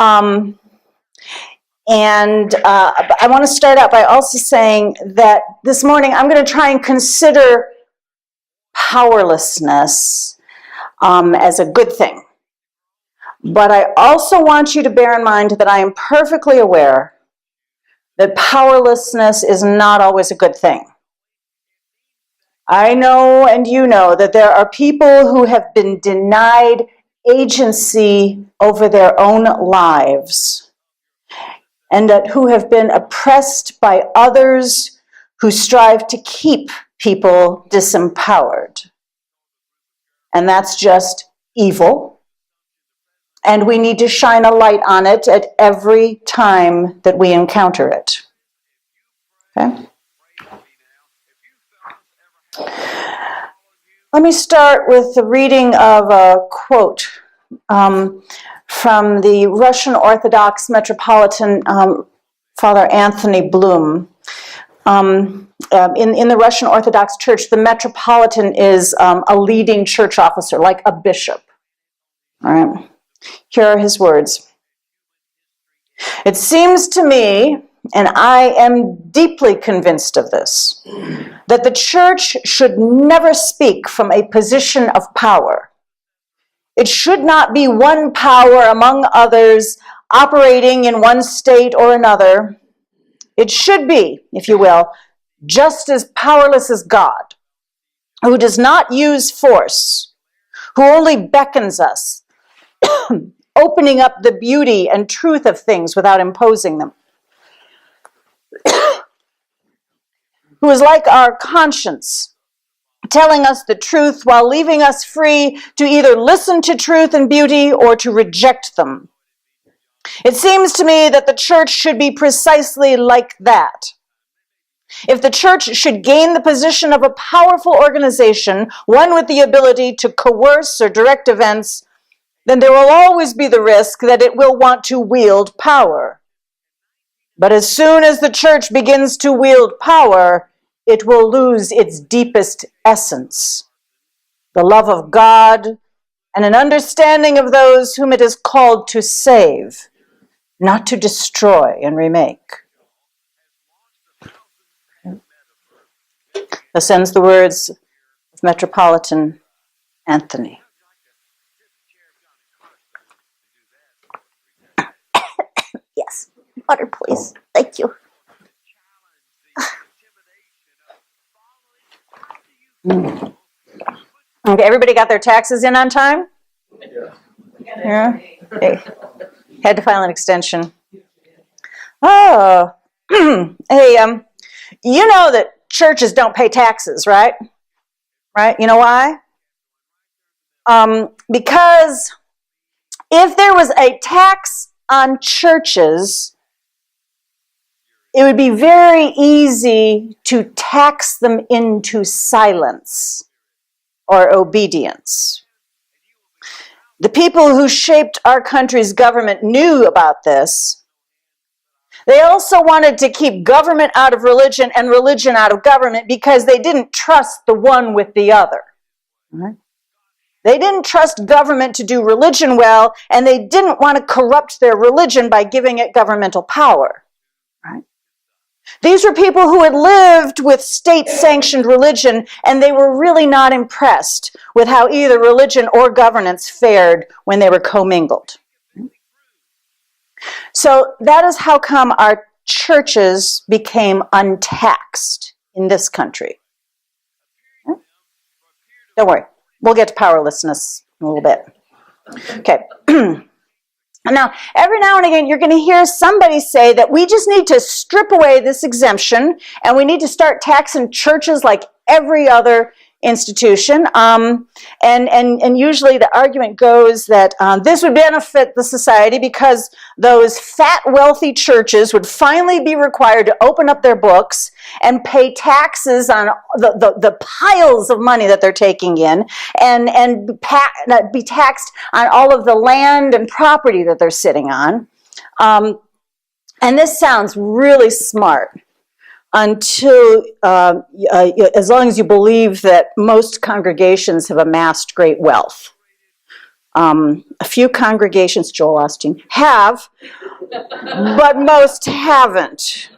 And I want to start out by also saying that this morning I'm going to try and consider powerlessness as a good thing. But I also want you to bear in mind that I am perfectly aware that powerlessness is not always a good thing. I know, and you know, that there are people who have been denied agency over their own lives, and that who have been oppressed by others who strive to keep people disempowered. And that's just evil. And we need to shine a light on it at every time that we encounter it. Okay? Let me start with the reading of a quote from the Russian Orthodox Metropolitan Father Anthony Bloom. In the Russian Orthodox Church, the Metropolitan is a leading church officer, like a bishop. All right. Here are his words. It seems to me, and I am deeply convinced of this, that the church should never speak from a position of power. It should not be one power among others operating in one state or another. It should be, if you will, just as powerless as God, who does not use force, who only beckons us, opening up the beauty and truth of things without imposing them, who is like our conscience, telling us the truth while leaving us free to either listen to truth and beauty or to reject them. It seems to me that the church should be precisely like that. If the church should gain the position of a powerful organization, one with the ability to coerce or direct events, then there will always be the risk that it will want to wield power. But as soon as the church begins to wield power, it will lose its deepest essence, the love of God and an understanding of those whom it is called to save, not to destroy and remake. Thus ends the words of Metropolitan Anthony. Yes, water please. Thank you. Okay, everybody got their taxes in on time? Yeah. Okay. Had to file an extension. Oh, hey, you know that churches don't pay taxes, right? Right? You know why? Because if there was a tax on churches, it would be very easy to tax them into silence or obedience. The people who shaped our country's government knew about this. They also wanted to keep government out of religion and religion out of government because they didn't trust the one with the other. Right? They didn't trust government to do religion well, and they didn't want to corrupt their religion by giving it governmental power. Right? These were people who had lived with state-sanctioned religion, and they were really not impressed with how either religion or governance fared when they were commingled. So that is how come our churches became untaxed in this country. Don't worry, we'll get to powerlessness in a little bit. Okay. Now, every now and again, you're going to hear somebody say that we just need to strip away this exemption and we need to start taxing churches like every other institution. And usually the argument goes that this would benefit the society because those fat, wealthy churches would finally be required to open up their books and pay taxes on the piles of money that they're taking in and be taxed on all of the land and property that they're sitting on. And this sounds really smart until, as long as you believe that most congregations have amassed great wealth. A few congregations, Joel Osteen, have, but most haven't.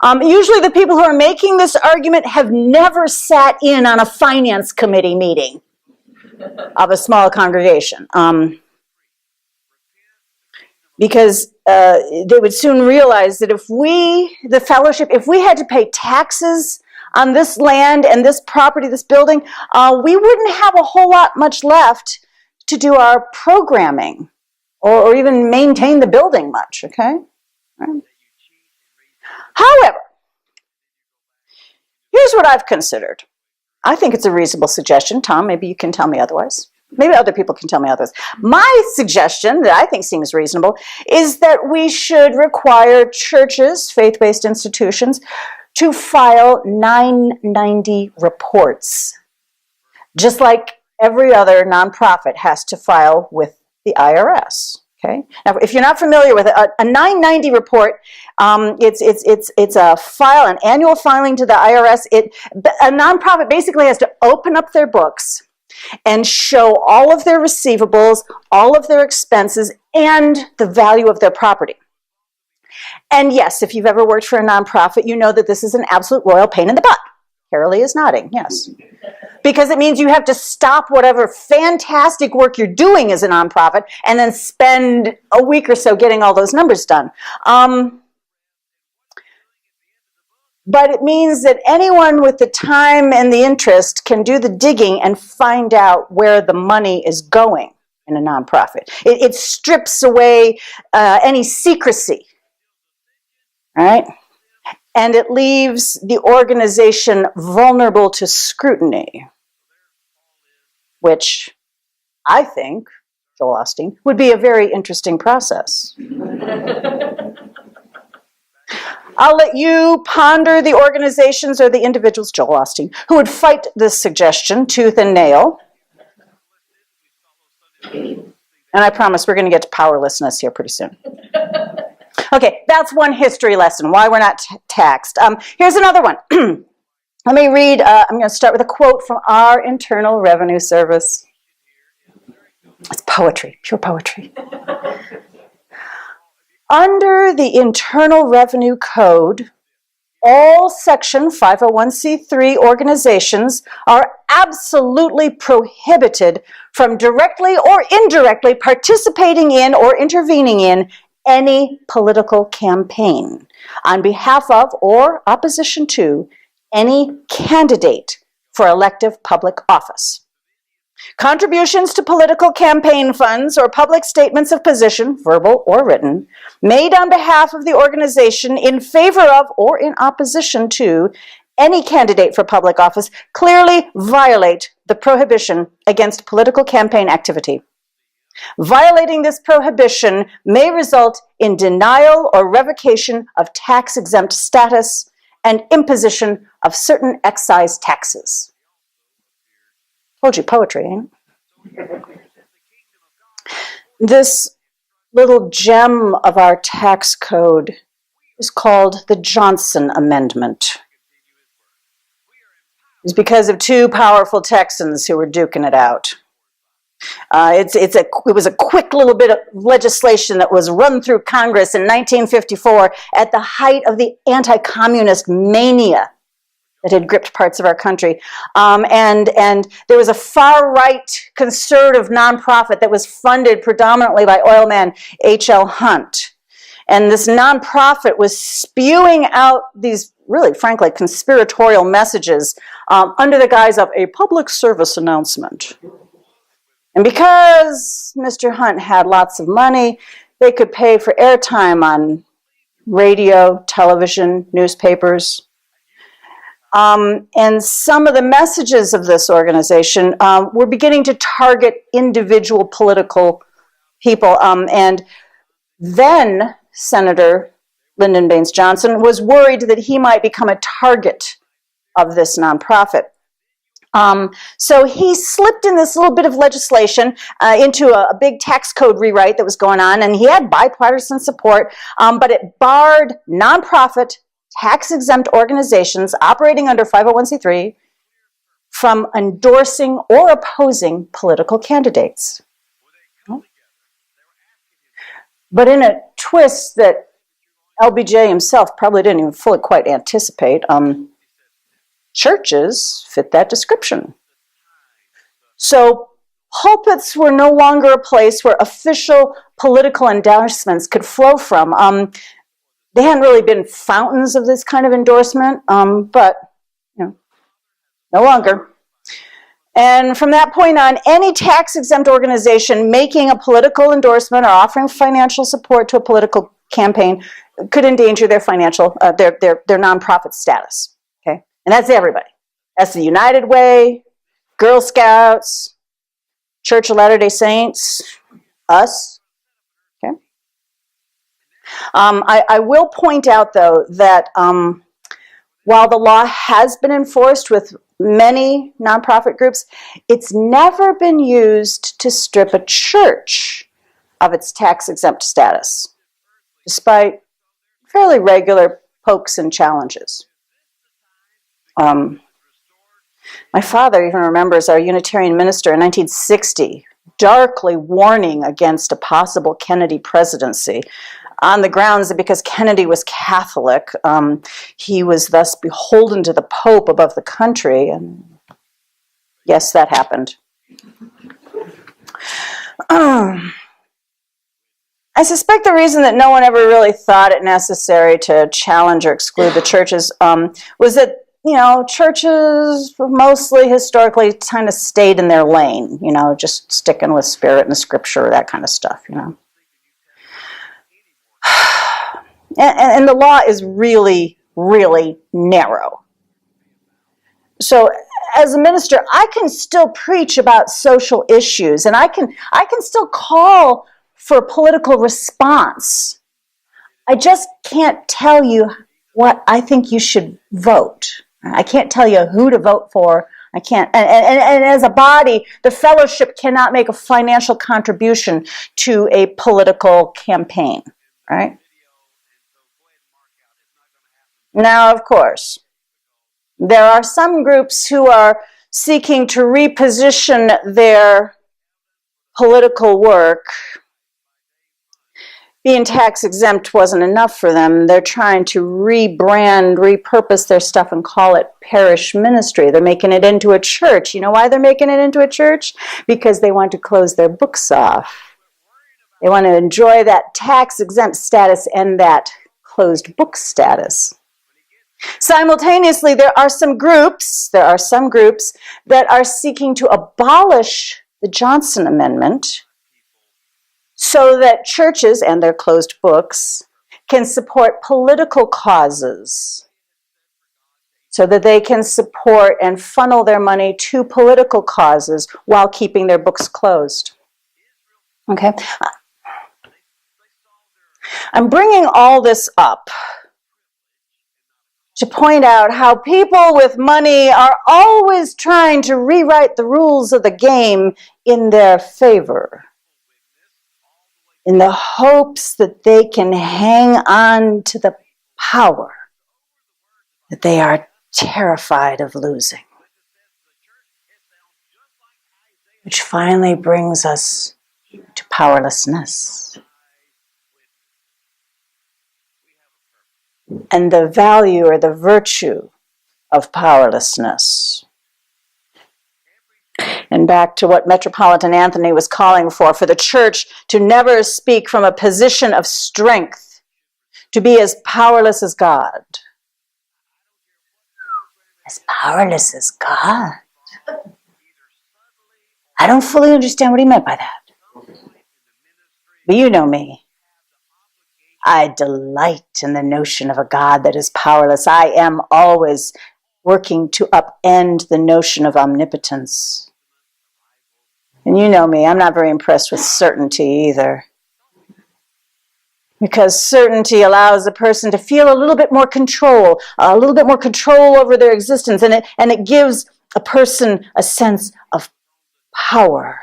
Usually the people who are making this argument have never sat in on a finance committee meeting of a small congregation. Because they would soon realize that if we, the fellowship, if we had to pay taxes on this land and this property, this building, we wouldn't have a whole lot much left to do our programming or even maintain the building much, okay? Right. However, here's what I've considered. I think it's a reasonable suggestion. Tom, maybe you can tell me otherwise. Maybe other people can tell me otherwise. My suggestion, that I think seems reasonable, is that we should require churches, faith-based institutions, to file 990 reports, just like every other nonprofit has to file with the IRS. Okay. Now, if you're not familiar with it, a 990 report, it's a file, an annual filing to the IRS. A nonprofit basically has to open up their books and show all of their receivables, all of their expenses, and the value of their property. And yes, if you've ever worked for a nonprofit, you know that this is an absolute royal pain in the butt. Carolee is nodding, yes. Because it means you have to stop whatever fantastic work you're doing as a nonprofit and then spend a week or so getting all those numbers done. But it means that anyone with the time and the interest can do the digging and find out where the money is going in a nonprofit. It strips away any secrecy, all right? And it leaves the organization vulnerable to scrutiny, which I think, Joel Osteen, would be a very interesting process. I'll let you ponder the organizations or the individuals, Joel Osteen, who would fight this suggestion tooth and nail. And I promise we're going to get to powerlessness here pretty soon. Okay, that's one history lesson, why we're not taxed. Here's another one. Let me read, I'm going to start with a quote from our Internal Revenue Service. It's poetry, pure poetry. Under the Internal Revenue Code, all Section 501c3 organizations are absolutely prohibited from directly or indirectly participating in or intervening in any political campaign on behalf of or opposition to any candidate for elective public office. Contributions to political campaign funds or public statements of position, verbal or written, made on behalf of the organization in favor of or in opposition to any candidate for public office clearly violate the prohibition against political campaign activity. Violating this prohibition may result in denial or revocation of tax-exempt status and imposition of certain excise taxes. Told you, poetry, ain't it? This little gem of our tax code is called the Johnson Amendment. It's because of two powerful Texans who were duking it out. It was a quick little bit of legislation that was run through Congress in 1954 at the height of the anti-communist mania that had gripped parts of our country. And there was a far-right conservative nonprofit that was funded predominantly by oilman H.L. Hunt. And this nonprofit was spewing out these really, frankly, conspiratorial messages under the guise of a public service announcement. And because Mr. Hunt had lots of money, they could pay for airtime on radio, television, newspapers. And some of the messages of this organization were beginning to target individual political people. And then Senator Lyndon Baines Johnson was worried that he might become a target of this nonprofit. So he slipped in this little bit of legislation into a big tax code rewrite that was going on, and he had bipartisan support, but it barred nonprofit, tax-exempt organizations operating under 501c3 from endorsing or opposing political candidates. but in a twist that LBJ himself probably didn't even fully quite anticipate, churches fit that description. So pulpits were no longer a place where official political endorsements could flow from. They hadn't really been fountains of this kind of endorsement, but no longer. And from that point on, any tax-exempt organization making a political endorsement or offering financial support to a political campaign could endanger their financial, their nonprofit status. Okay, and that's everybody. That's the United Way, Girl Scouts, Church of Latter-day Saints, us. Okay. I will point out, though, that while the law has been enforced with many nonprofit groups, it's never been used to strip a church of its tax-exempt status, despite fairly regular pokes and challenges. My father even remembers our Unitarian minister in 1960 darkly warning against a possible Kennedy presidency on the grounds that because Kennedy was Catholic, he was thus beholden to the Pope above the country. And yes, that happened. I suspect the reason that no one ever really thought it necessary to challenge or exclude the churches was that, churches mostly historically kind of stayed in their lane, just sticking with spirit and the scripture, that kind of stuff, And the law is really, really narrow. So as a minister, I can still preach about social issues, and I can still call for a political response. I just can't tell you what I think you should vote. I can't tell you who to vote for. I can't. And as a body, the fellowship cannot make a financial contribution to a political campaign, right? Now, of course, there are some groups who are seeking to reposition their political work. Being tax exempt wasn't enough for them. They're trying to rebrand, repurpose their stuff and call it parish ministry. They're making it into a church. You know why they're making it into a church? Because they want to close their books off. They want to enjoy that tax exempt status and that closed book status. Simultaneously, there are some groups that are seeking to abolish the Johnson Amendment so that churches and their closed books can support political causes, so that they can support and funnel their money to political causes while keeping their books closed. Okay? I'm bringing all this up to point out how people with money are always trying to rewrite the rules of the game in their favor, in the hopes that they can hang on to the power that they are terrified of losing. Which finally brings us to powerlessness. And the value or the virtue of powerlessness. And back to what Metropolitan Anthony was calling for the church to never speak from a position of strength, to be as powerless as God. As powerless as God? I don't fully understand what he meant by that. But you know me. I delight in the notion of a God that is powerless. I am always working to upend the notion of omnipotence. And you know me, I'm not very impressed with certainty either. Because certainty allows a person to feel a little bit more control over their existence, and it gives a person a sense of power.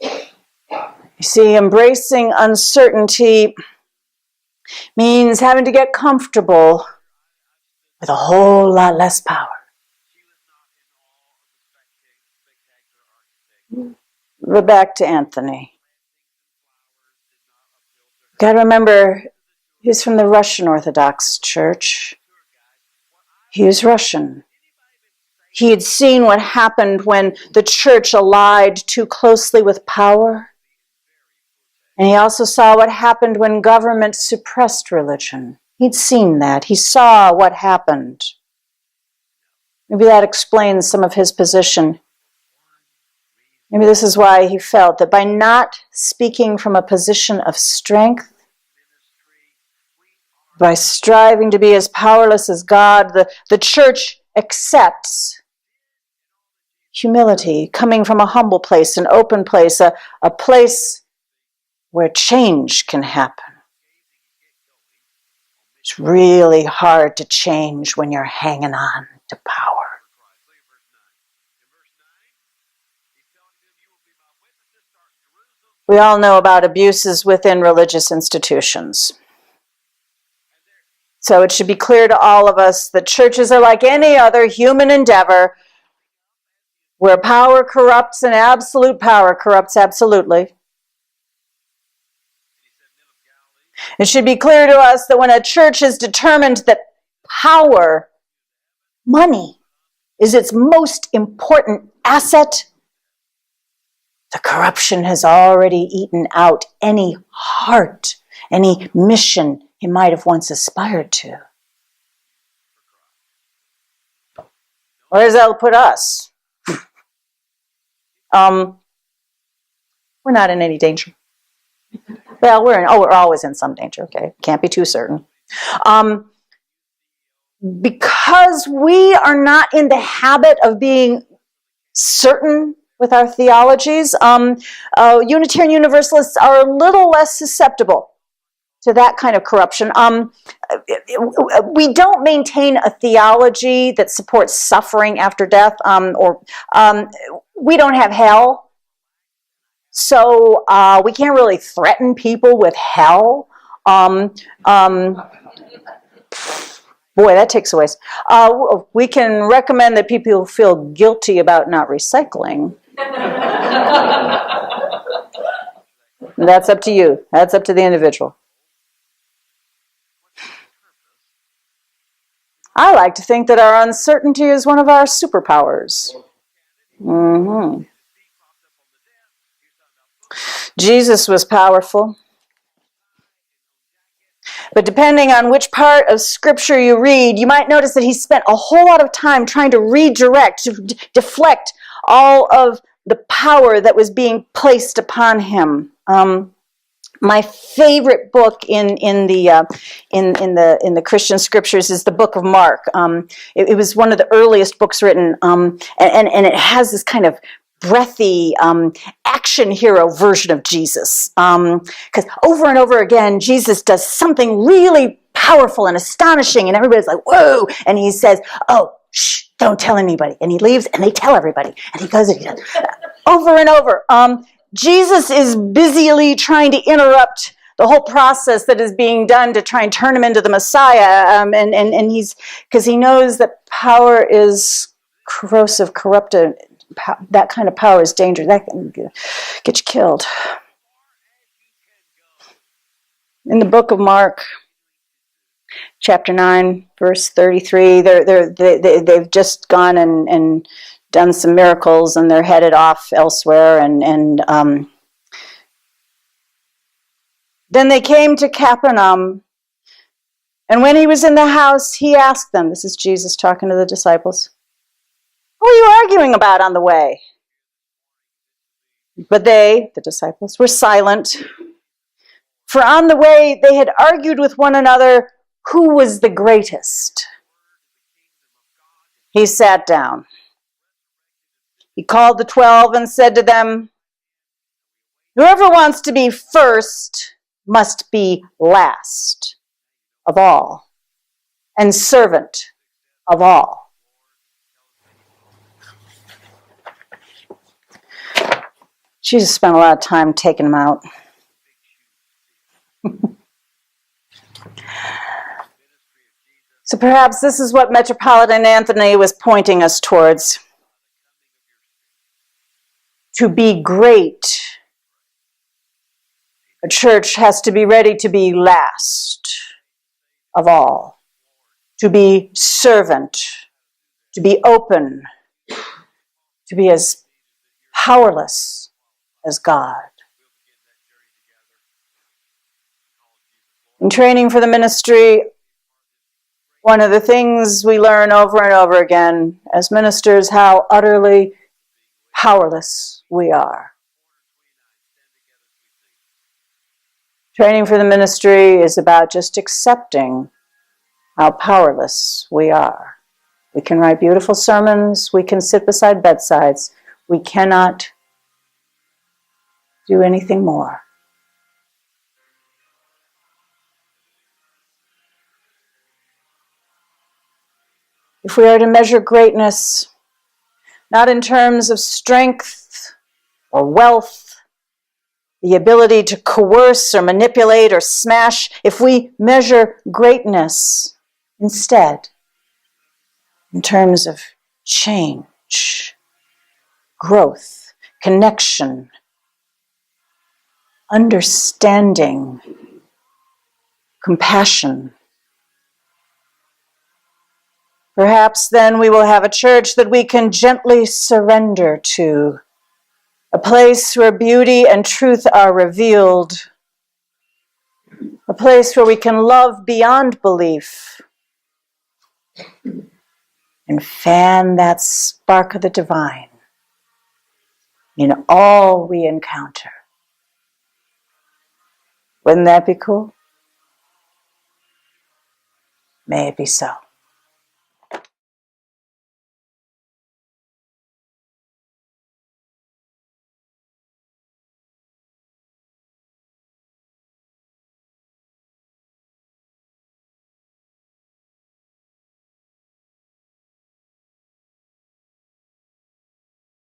You see, embracing uncertainty means having to get comfortable with a whole lot less power. But back to Anthony. Got to remember, he was from the Russian Orthodox Church. He was Russian. He had seen what happened when the church allied too closely with power. And he also saw what happened when government suppressed religion. He'd seen that. He saw what happened. Maybe that explains some of his position. Maybe this is why he felt that by not speaking from a position of strength, by striving to be as powerless as God, the church accepts humility, coming from a humble place, an open place, a place where change can happen. It's really hard to change when you're hanging on to power. We all know about abuses within religious institutions. So it should be clear to all of us that churches are like any other human endeavor where power corrupts and absolute power corrupts absolutely. It should be clear to us that when a church is determined that power, money, is its most important asset, the corruption has already eaten out any heart, any mission it might have once aspired to. Where does that put us? We're not in any danger. Well, we're always in some danger, okay? Can't be too certain. Because we are not in the habit of being certain with our theologies, Unitarian Universalists are a little less susceptible to that kind of corruption. We don't maintain a theology that supports suffering after death, we don't have hell. So we can't really threaten people with hell. Boy, that takes away. We can recommend that people feel guilty about not recycling. That's up to you. That's up to the individual. I like to think that our uncertainty is one of our superpowers. Mm-hmm. Jesus was powerful. But depending on which part of Scripture you read, you might notice that he spent a whole lot of time trying to redirect, to deflect all of the power that was being placed upon him. My favorite book in the Christian Scriptures is the Book of Mark. It was one of the earliest books written, and it has this kind of breathy action hero version of Jesus. Because over and over again, Jesus does something really powerful and astonishing, and everybody's like, whoa! And he says, oh, shh, don't tell anybody. And he leaves, and they tell everybody. And he goes, and he does. Over and over. Jesus is busily trying to interrupt the whole process that is being done to try and turn him into the Messiah. And he's, because he knows that power is corrosive, corruptive. That kind of power is dangerous. That can get you killed. In the book of Mark, chapter 9, verse 33, they've just gone and done some miracles, and they're headed off elsewhere. And then they came to Capernaum, and when he was in the house, he asked them, this is Jesus talking to the disciples, what were you arguing about on the way? But they, the disciples, were silent. For on the way they had argued with one another who was the greatest. He sat down. He called the 12 and said to them, whoever wants to be first must be last of all and servant of all. Jesus spent a lot of time taking them out. So perhaps this is what Metropolitan Anthony was pointing us towards. To be great A church has to be ready to be last of all, to be servant, to be open, to be as powerless as God. In training for the ministry, one of the things we learn over and over again as ministers, how utterly powerless we are. Training for the ministry is about just accepting how powerless we are. We can write beautiful sermons, we can sit beside bedsides, we cannot do anything more. If we are to measure greatness, not in terms of strength or wealth, the ability to coerce or manipulate or smash, if we measure greatness instead in terms of change, growth, connection, understanding, compassion, perhaps then we will have a church that we can gently surrender to, a place where beauty and truth are revealed, a place where we can love beyond belief and fan that spark of the divine in all we encounter. Wouldn't that be cool? May it be so.